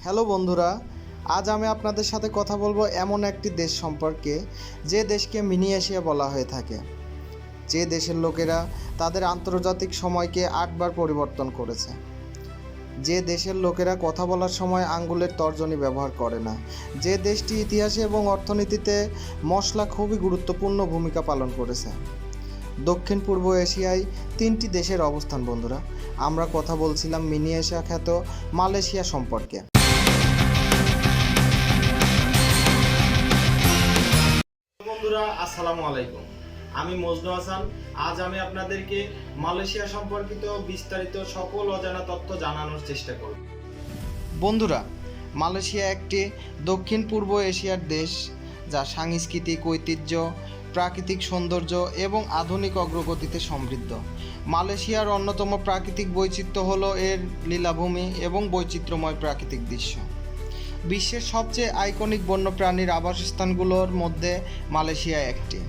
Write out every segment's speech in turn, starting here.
Hello বন্ধুরা, আজ আমি আপনাদের সাথে কথা বলবো এমন একটি দেশ সম্পর্কে যে দেশকে মিনি এশিয়া বলা হয়ে থাকে। যে দেশের লোকেরা তাদের আন্তর্জাতিক সময়কে 8বার পরিবর্তন করেছে। যে দেশের লোকেরা কথা বলার সময় আঙ্গুলের তর্জনী ব্যবহার করে না। যে দেশটি ইতিহাসে এবং অর্থনীতিতে মশলা খুবই গুরুত্বপূর্ণ ভূমিকা পালন করেছে। দক্ষিণ পূর্ব এশিয়ায় 3টি দেশের অবস্থান বন্ধুরা। আমরা কথা বলছিলাম মিনি এশিয়া খ্যাত মালয়েশিয়া সম্পর্কে। বন্ধুরা আসসালামু আলাইকুম, আমি মজনু হাসান। আজ আমি আপনাদেরকে মালয়েশিয়া সম্পর্কিত বিস্তারিত সকল অজানা তথ্য জানানোর চেষ্টা করব। বন্ধুরা, মালয়েশিয়া একটি দক্ষিণ পূর্ব এশিয়ার দেশ যা সাংস্কৃতিক ঐতিহ্য, প্রাকৃতিক সৌন্দর্য এবং আধুনিক অগ্রগতিতে সমৃদ্ধ। মালয়েশিয়ার অন্যতম প্রাকৃতিক বৈচিত্র্য হলো এর লীলাভূমি এবং বৈচিত্র্যময় প্রাকৃতিক দৃশ্য। বিশ্বের সবচেয়ে আইকনিক বন্যপ্রাণীর আবাসস্থানগুলোর মধ্যে মালয়েশিয়া একটি।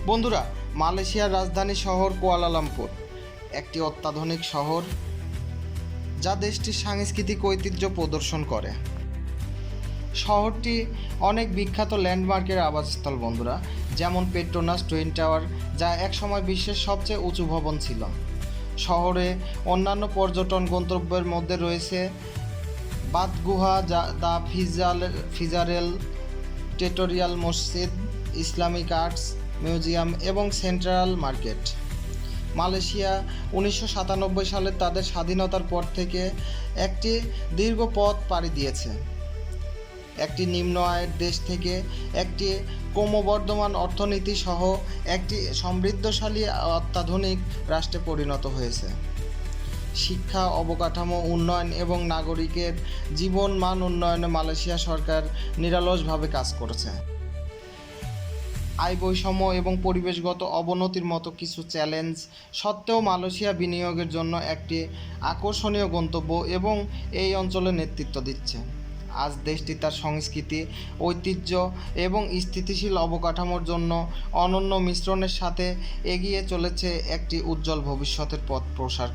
বন্ধুরা, মালয়েশিয়ার রাজধানী শহর কুয়ালালামপুর একটি অত্যাধুনিক শহর যা দেশটির সাংস্কৃতিক ঐতিহ্য প্রদর্শন করে। শহরটি অনেক বিখ্যাত ল্যান্ডমার্কের আবাসস্থল বন্ধুরা, যেমন পেট্রোনাস টুইন টাওয়ার, যা একসময় বিশ্বের সবচেয়ে উঁচু ভবন ছিল। শহরে অন্যান্য পর্যটন গন্তব্যের মধ্যে রয়েছে বাত গুহা, দ্য ফিজারেল, টেটোরিয়াল মসজিদ, ইসলামিক আর্টস মিউজিয়াম এবং সেন্ট্রাল মার্কেট। মালয়েশিয়া 1997 সালে তাদের স্বাধীনতার পর থেকে একটি দীর্ঘ পথ পাড়ি দিয়েছে। একটি নিম্ন আয়ের দেশ থেকে একটি ক্রমবর্ধমান অর্থনীতি সহ একটি সমৃদ্ধশালী অত্যাধুনিক রাষ্ট্রে পরিণত হয়েছে। শিক্ষা, অবকাঠামো উন্নয়ন এবং নাগরিকের জীবন মান উন্নয়নে মালয়েশিয়া সরকার নিরলসভাবে কাজ করেছে। আয় বৈষম্য এবং পরিবেশগত অবনতির মতো কিছু চ্যালেঞ্জ সত্ত্বেও মালয়েশিয়া বিনিয়োগের জন্য একটি আকর্ষণীয় গন্তব্য এবং এই অঞ্চলে নেতৃত্ব দিচ্ছে। আজ দেশটি তার সংস্কৃতি, ঐতিহ্য এবং স্থিতিশীল অবকাঠামোর জন্য অনন্য মিশ্রণের সাথে এগিয়ে চলেছে একটি উজ্জ্বল ভবিষ্যতের পথ প্রসার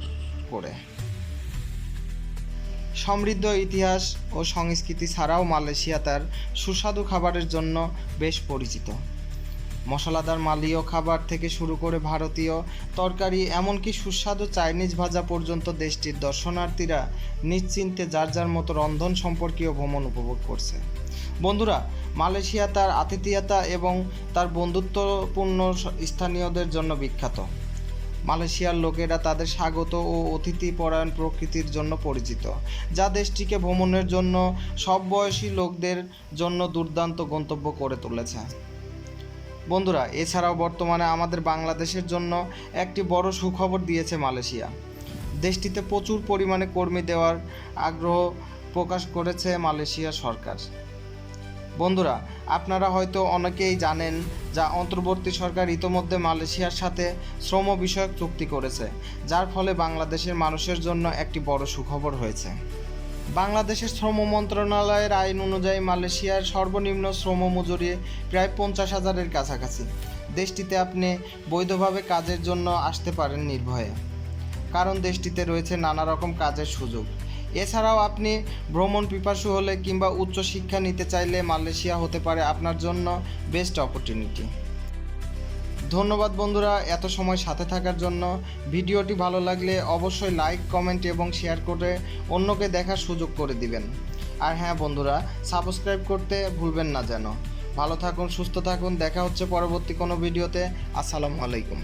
করে। সমৃদ্ধ ইতিহাস ও সংস্কৃতি ছাড়াও মালয়েশিয়া তার সুস্বাদু খাবারের জন্য বেশ পরিচিত। মশলাদার মালীয় খাবার থেকে শুরু করে ভারতীয় তরকারি, এমনকি সুস্বাদু চাইনিজ ভাজা পর্যন্ত দেশটির দর্শনার্থীরা নিশ্চিন্তে যার যার মতো রন্ধন সম্পর্কীয় ভ্রমণ উপভোগ করছে। বন্ধুরা, মালয়েশিয়া তার আতিথেয়তা এবং তার বন্ধুত্বপূর্ণ স্থানীয়দের জন্য বিখ্যাত। মালয়েশিয়ার লোকেরা তাদের স্বাগত ও অতিথিপরায়ণ প্রকৃতির জন্য পরিচিত, যা দেশটিকে ভ্রমণের জন্য সব বয়সী লোকদের জন্য দুর্দান্ত গন্তব্য করে তুলেছে। বন্ধুরা, এছাড়াও বর্তমানে আমাদের বাংলাদেশের জন্য একটি বড় সুখবর দিয়েছে মালয়েশিয়া। দেশটিতে প্রচুর পরিমাণে কর্মী দেওয়ার আগ্রহ প্রকাশ করেছে মালয়েশিয়া সরকার। বন্ধুরা, আপনারা হয়তো অনেকেই জানেন যা অন্তর্বর্তী সরকার ইতোমধ্যে মালয়েশিয়ার সাথে শ্রম বিষয়ক চুক্তি করেছে, যার ফলে বাংলাদেশের মানুষের জন্য একটি বড় সুখবর হয়েছে। বাংলাদেশের শ্রম মন্ত্রণালয়ের আইন অনুযায়ী মালয়েশিয়ার সর্বনিম্ন শ্রম মজুরি প্রায় 50,000-এর কাছাকাছি। দেশটিতে আপনি বৈধভাবে কাজের জন্য আসতে পারেন নির্ভয়ে, কারণ দেশটিতে রয়েছে নানা রকম কাজের সুযোগ। এছাড়াও আপনি ভ্রমণ পিপাসু হলে কিংবা উচ্চশিক্ষা নিতে চাইলে মালয়েশিয়া হতে পারে আপনার জন্য বেস্ট অপরচুনিটি। ধন্যবাদ বন্ধুরা এত সময় সাথে থাকার জন্য। ভিডিওটি ভালো লাগলে অবশ্যই লাইক, কমেন্ট এবং শেয়ার করে অন্যকে দেখার সুযোগ করে দিবেন। আর হ্যাঁ বন্ধুরা, সাবস্ক্রাইব করতে ভুলবেন না যেন। ভালো থাকুন, সুস্থ থাকুন, দেখা হচ্ছে পরবর্তী কোনো ভিডিওতে। আসসালামু আলাইকুম।